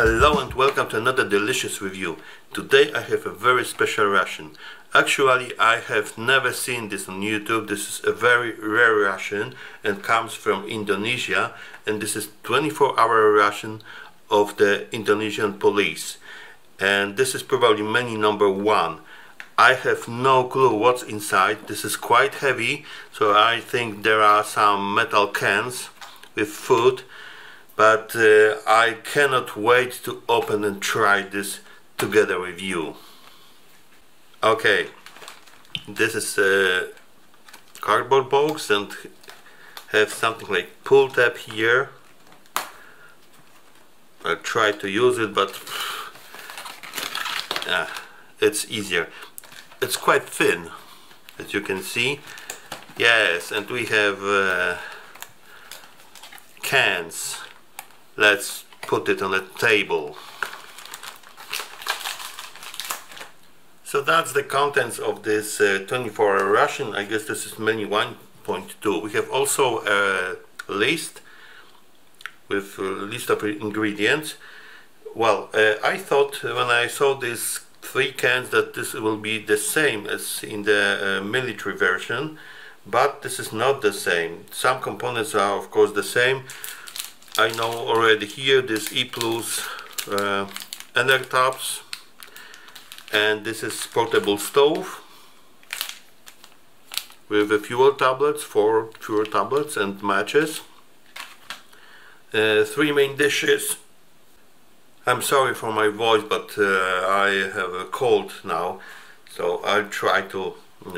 Hello and welcome to another delicious review. Today I have a very special ration. Actually, I have never seen this on YouTube. This is a very rare ration and comes from Indonesia, and this is 24-hour ration of the Indonesian police. And this is probably menu number 1. I have no clue what's inside. This is quite heavy, so I think there are some metal cans with food. But I cannot wait to open and try this together with you. Okay, this is a cardboard box and have something like pull tab here. I'll try to use it, but it's easier. It's quite thin, as you can see. Yes, and we have cans. Let's put it on the table. So that's the contents of this 24-hour ration. I guess this is menu 1.2. We have also a list with a list of ingredients. Well, I thought when I saw these 3 cans that this will be the same as in the military version, but this is not the same. Some components are of course the same. I know already here this E Plus Enertabs, and this is portable stove with a fuel tablets, 4 fuel tablets and matches. 3 main dishes. I'm sorry for my voice, but I have a cold now, so I'll try to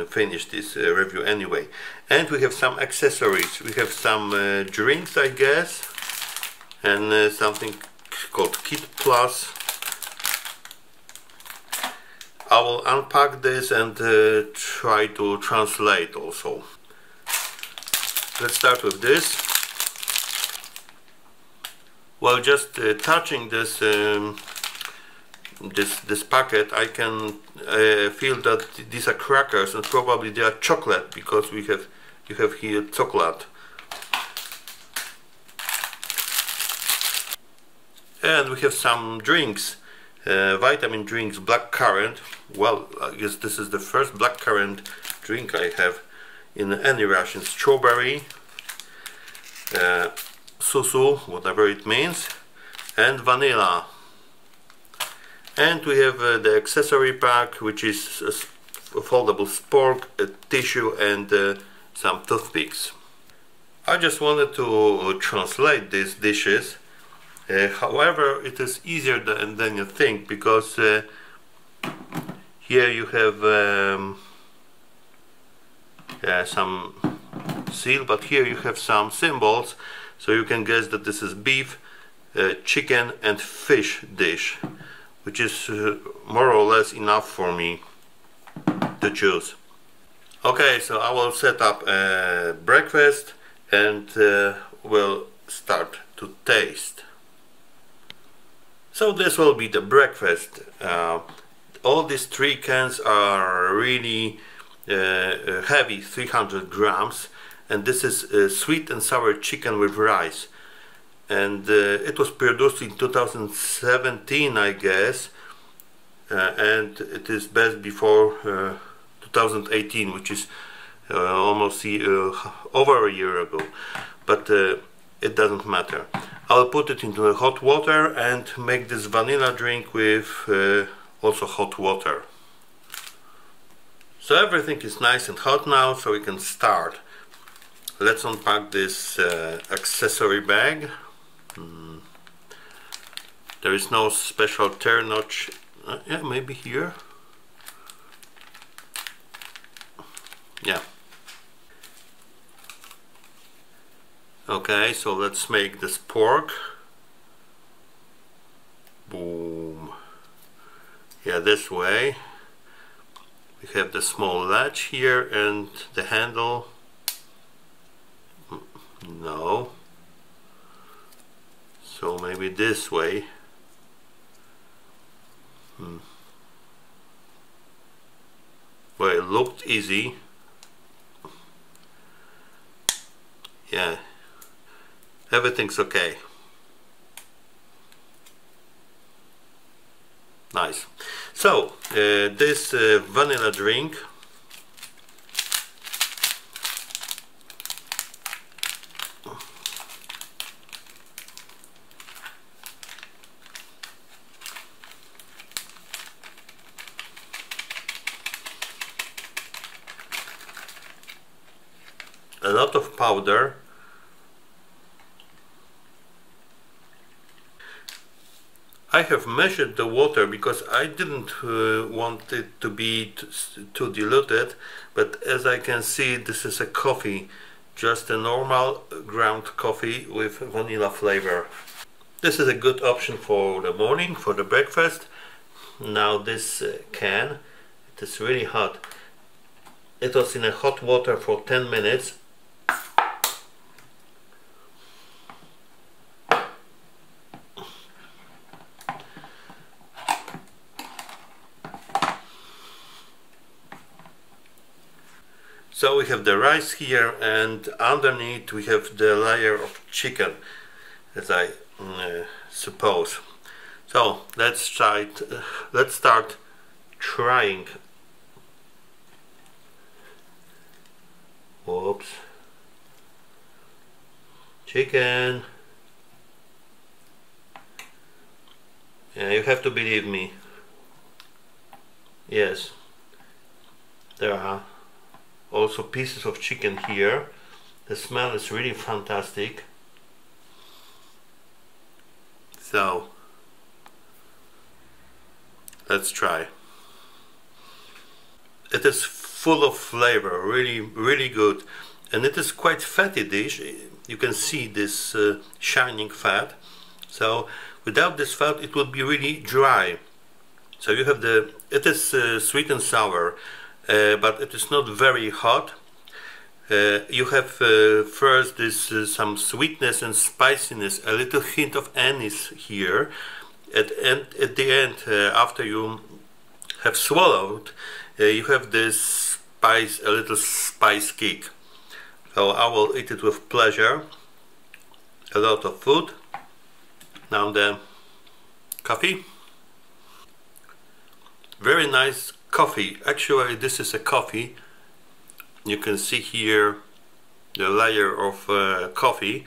finish this review anyway. And we have some accessories. We have some drinks, I guess, and something called Kit Plus. I will unpack this and try to translate also. Let's start with this. Well, just touching this this packet, I can feel that these are crackers, and probably they are chocolate, because you have here chocolate. And we have some drinks, vitamin drinks, blackcurrant. Well, I guess this is the first blackcurrant drink I have in any ration. Strawberry, susu, whatever it means, and vanilla. And we have the accessory pack, which is a foldable spork, a tissue, and some toothpicks. I just wanted to translate these dishes. However, it is easier than you think, because here you have some seal, but here you have some symbols, so you can guess that this is beef, chicken and fish dish, which is more or less enough for me to choose. Okay, so I will set up breakfast and we'll start to taste. So this will be the breakfast. All these 3 cans are really heavy, 300 grams, and this is sweet and sour chicken with rice. And it was produced in 2017, I guess, and it is best before 2018, which is almost over a year ago. But it doesn't matter. I'll put it into hot water and make this vanilla drink with also hot water. So everything is nice and hot now, so we can start. Let's unpack this accessory bag. There is no special tear notch. Yeah, maybe here. Yeah. Okay, so let's make this pork. Boom. Yeah, this way. We have the small latch here and the handle. No. So maybe this way. Well, it looked easy. Yeah. Everything's okay. Nice. So this vanilla drink, a lot of powder. I have measured the water because I didn't want it to be too diluted, but as I can see, this is a coffee, just a normal ground coffee with vanilla flavor. This is a good option for the morning, for the breakfast. Now this can, it is really hot. It was in a hot water for 10 minutes. So we have the rice here, and underneath we have the layer of chicken, as I suppose. So let's start trying. Whoops. Chicken. Yeah, you have to believe me. Yes, there are also pieces of chicken here. The smell is really fantastic. So let's try. It is full of flavor, really good, and it is quite fatty dish. You can see this shining fat. So without this fat it would be really dry. So you have it is sweet and sour, but it is not very hot. You have first this some sweetness and spiciness, a little hint of anise here. At the end, after you have swallowed, you have this spice, a little spice kick. So I will eat it with pleasure. A lot of food. Now the coffee. Very nice coffee. Actually, this is a coffee. You can see here the layer of coffee,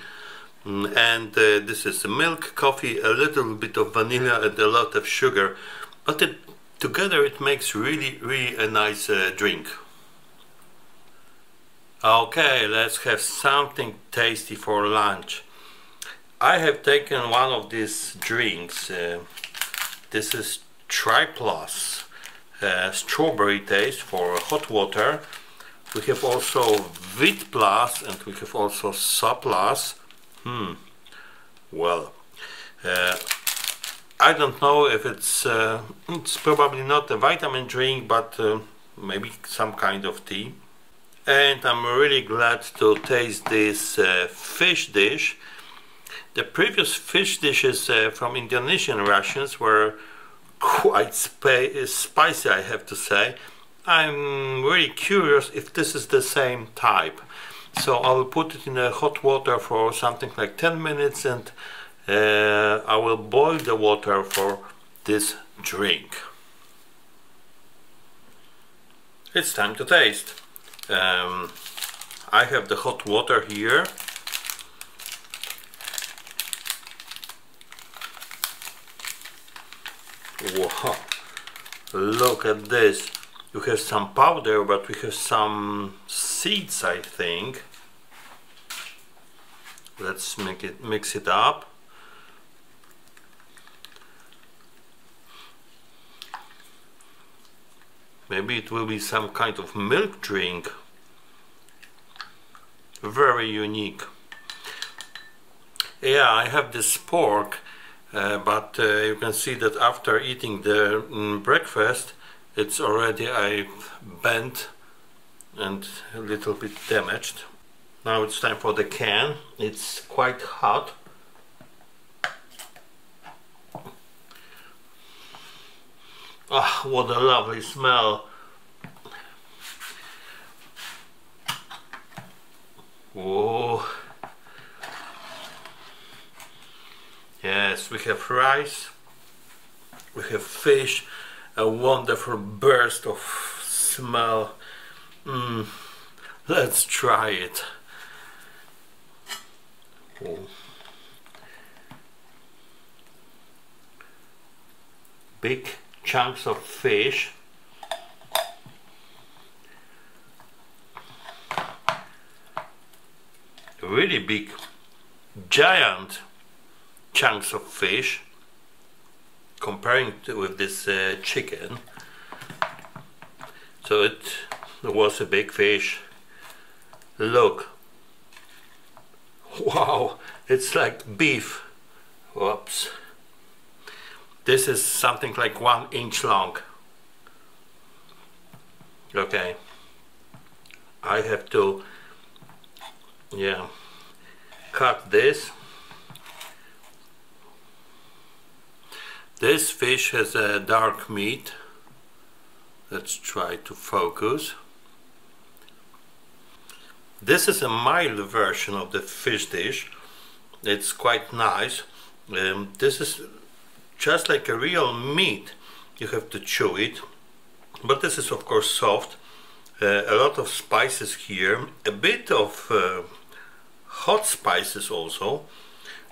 and this is milk coffee, a little bit of vanilla and a lot of sugar, but together it makes really a nice drink. Okay, let's have something tasty for lunch. I have taken one of these drinks. This is Triplus, strawberry taste for hot water. We have also Vit Plus, and we have also So Plus. Well, I don't know if it's probably not a vitamin drink, but maybe some kind of tea. And I'm really glad to taste this fish dish. The previous fish dishes from Indonesian rations were quite spicy, I have to say. I'm really curious if this is the same type. So I will put it in a hot water for something like 10 minutes, and I will boil the water for this drink. It's time to taste. I have the hot water here. Wow, look at this. You have some powder, but we have some seeds, I think. Let's mix it up. Maybe it will be some kind of milk drink. Very unique. Yeah, I have this pork, but you can see that after eating the breakfast, it's already bent and a little bit damaged. Now it's time for the can. It's quite hot. Ah, what a lovely smell. Whoa. Yes, we have rice, We have fish, a wonderful burst of smell. Let's try it. Oh. Big chunks of fish. Really big, giant chunks of fish. Comparing with this chicken, so it was a big fish. Look, wow, it's like beef. Whoops. This is something like 1 inch long. Okay, I have to, yeah, cut this. This fish has a dark meat. Let's try to focus. This is a mild version of the fish dish. It's quite nice. This is just like a real meat. You have to chew it. But this is of course soft. A lot of spices here. A bit of hot spices also.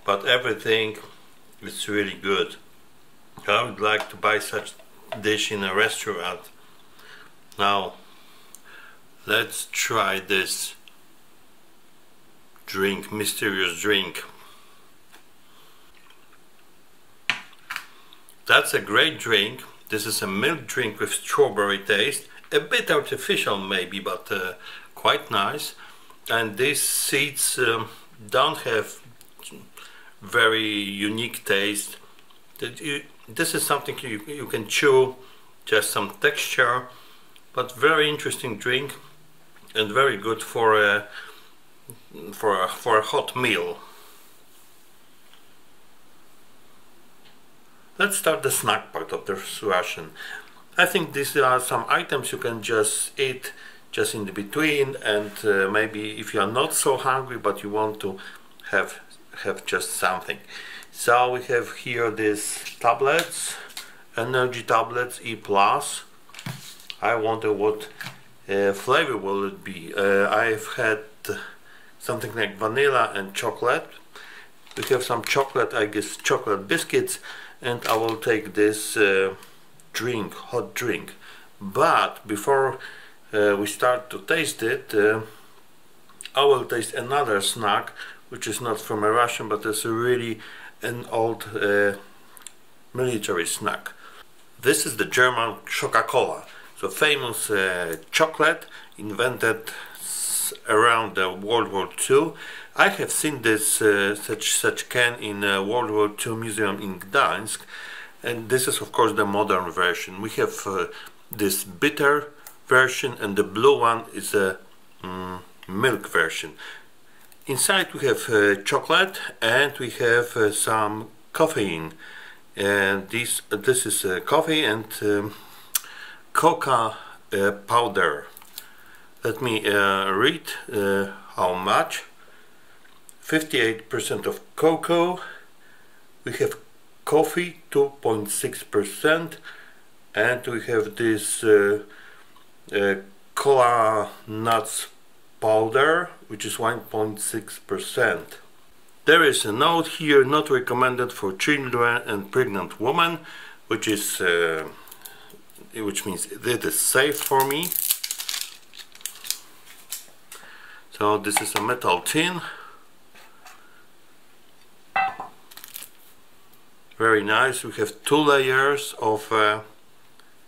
But everything is really good. I would like to buy such dish in a restaurant. Now, let's try this drink, mysterious drink. That's a great drink. This is a milk drink with strawberry taste. A bit artificial maybe, but quite nice. And these seeds don't have very unique taste. This is something you can chew, just some texture, but very interesting drink and very good for a hot meal. Let's start the snack part of this ration. I think these are some items you can just eat just in the between, and maybe if you are not so hungry but you want to have just something. So we have here these tablets, energy tablets E+. I wonder what flavor will it be. I've had something like vanilla and chocolate. We have some chocolate, I guess chocolate biscuits, and I will take this drink, hot drink. But before we start to taste it, I will taste another snack, which is not from a ration, but it's a really an old military snack. This is the German Scho-Ka-Kola, so famous chocolate invented around World War II. I have seen this such can in World War II museum in Gdańsk, and this is of course the modern version. We have this bitter version, and the blue one is a milk version. Inside we have chocolate, and we have some caffeine, and this is coffee and coca powder. Let me read how much. 58% of cocoa. We have coffee 2.6%, and we have this cola nuts powder, which is 1.6%. There is a note here: not recommended for children and pregnant women, which means it is safe for me. So this is a metal tin. Very nice. We have 2 layers of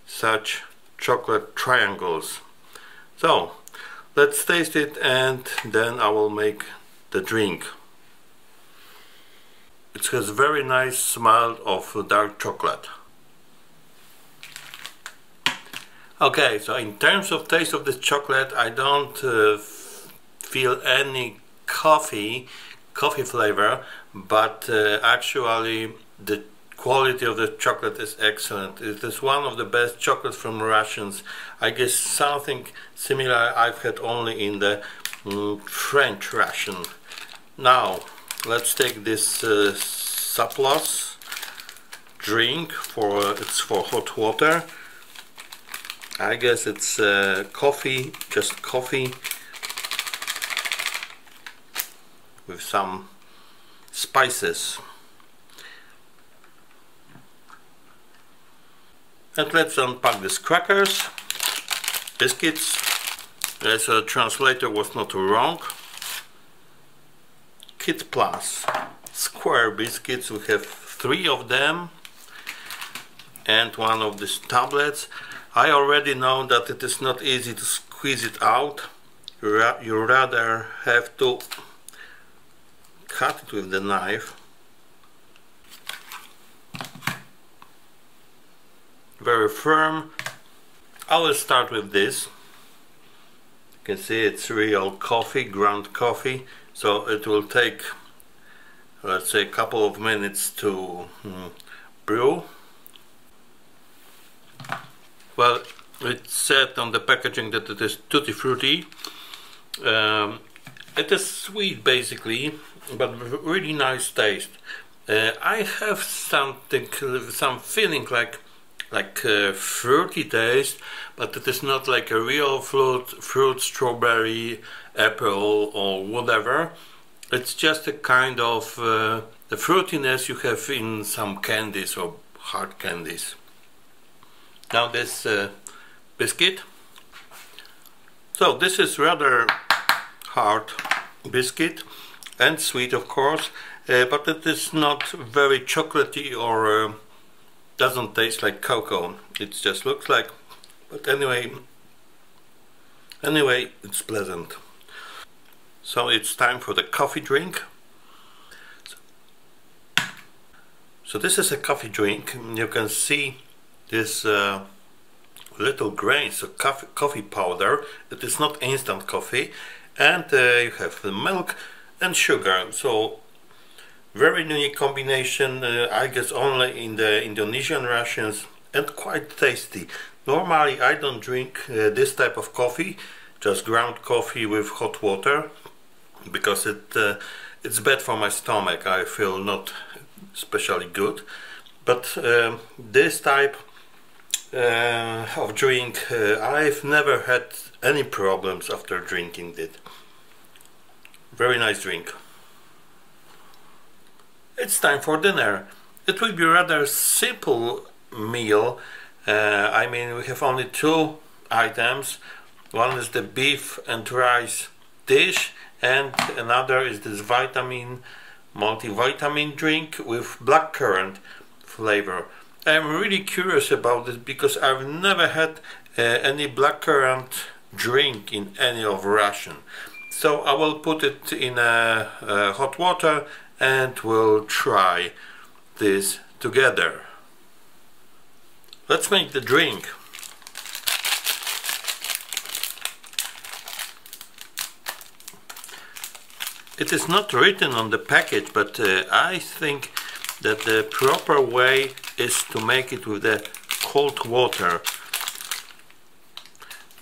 such chocolate triangles. So let's taste it, and then I will make the drink. It has very nice smell of dark chocolate. Okay, so in terms of taste of this chocolate, I don't feel any coffee flavor, but actually the quality of the chocolate is excellent. It is one of the best chocolates from rations. I guess something similar I've had only in the French ration. Now let's take this surplus drink for it's for hot water. I guess it's coffee, just coffee with some spices. And let's unpack these crackers, biscuits. As a translator was not wrong. Kit Plus square biscuits, we have 3 of them and one of these tablets. I already know that it is not easy to squeeze it out. You rather have to cut it with the knife. Very firm. I will start with this. You can see it's real coffee, ground coffee, so it will take, let's say, a couple of minutes to brew. Well, it said on the packaging that it is tutti frutti. It is sweet basically, but really nice taste. I have some feeling like fruity taste, but it is not like a real fruit, strawberry, apple or whatever. It's just a kind of the fruitiness you have in some candies or hard candies. Now this biscuit. So this is rather hard biscuit and sweet, of course, but it is not very chocolatey or doesn't taste like cocoa. It just looks like, but anyway it's pleasant. So it's time for the coffee drink. So this is a coffee drink. You can see this little grains of coffee powder. It is not instant coffee, and you have the milk and sugar. So very unique combination, I guess only in the Indonesian rations, and quite tasty. Normally I don't drink this type of coffee, just ground coffee with hot water, because it's bad for my stomach. I feel not especially good. But this type of drink, I've never had any problems after drinking it. Very nice drink. It's time for dinner. It will be a rather simple meal. I mean, we have only 2 items. One is the beef and rice dish, and another is this multivitamin drink with blackcurrant flavor. I'm really curious about this because I've never had any blackcurrant drink in any of ration. So I will put it in hot water and we'll try this together. Let's make the drink. It is not written on the package, but I think that the proper way is to make it with the cold water.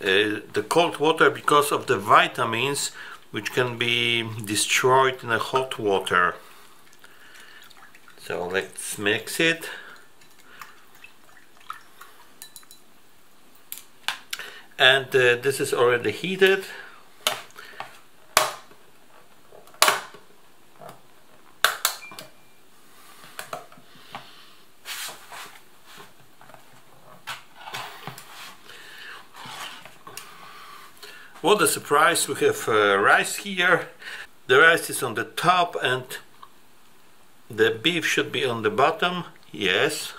The cold water because of the vitamins which can be destroyed in the hot water. So let's mix it. And this is already heated. What a surprise, we have rice here. The rice is on the top and the beef should be on the bottom. Yes,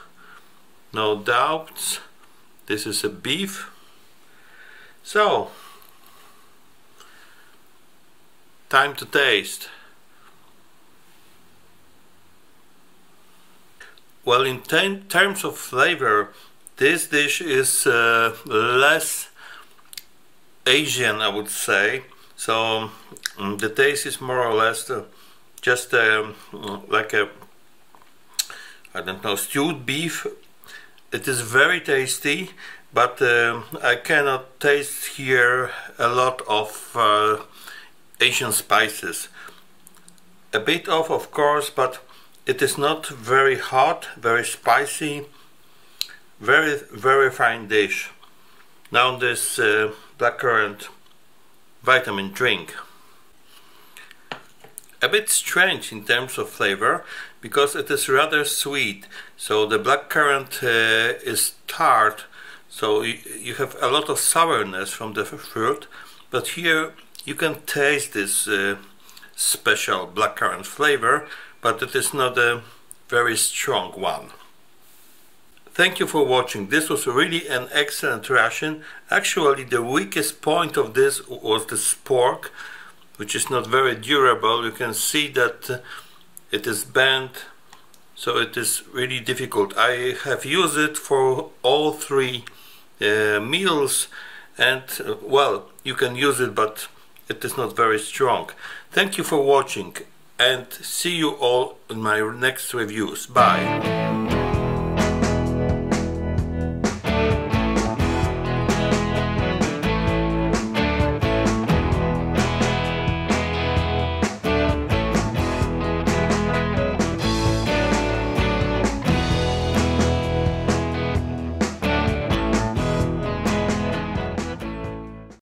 no doubts. This is a beef. So, time to taste. Well, in terms of flavor, this dish is less Asian, I would say. So the taste is more or less just like a, I don't know, stewed beef. It is very tasty, but I cannot taste here a lot of Asian spices. A bit of course, but It is not very hot, very spicy, very fine dish. Now this blackcurrant vitamin drink. A bit strange in terms of flavor because it is rather sweet. So the blackcurrant is tart, so you have a lot of sourness from the fruit, but here you can taste this special blackcurrant flavor, but it is not a very strong one. Thank you for watching. This was really an excellent ration. Actually, the weakest point of this was the pork, which is not very durable. You can see that it is bent, so it is really difficult. I have used it for all three meals, and well, you can use it, but it is not very strong. Thank you for watching, and see you all in my next reviews. Bye.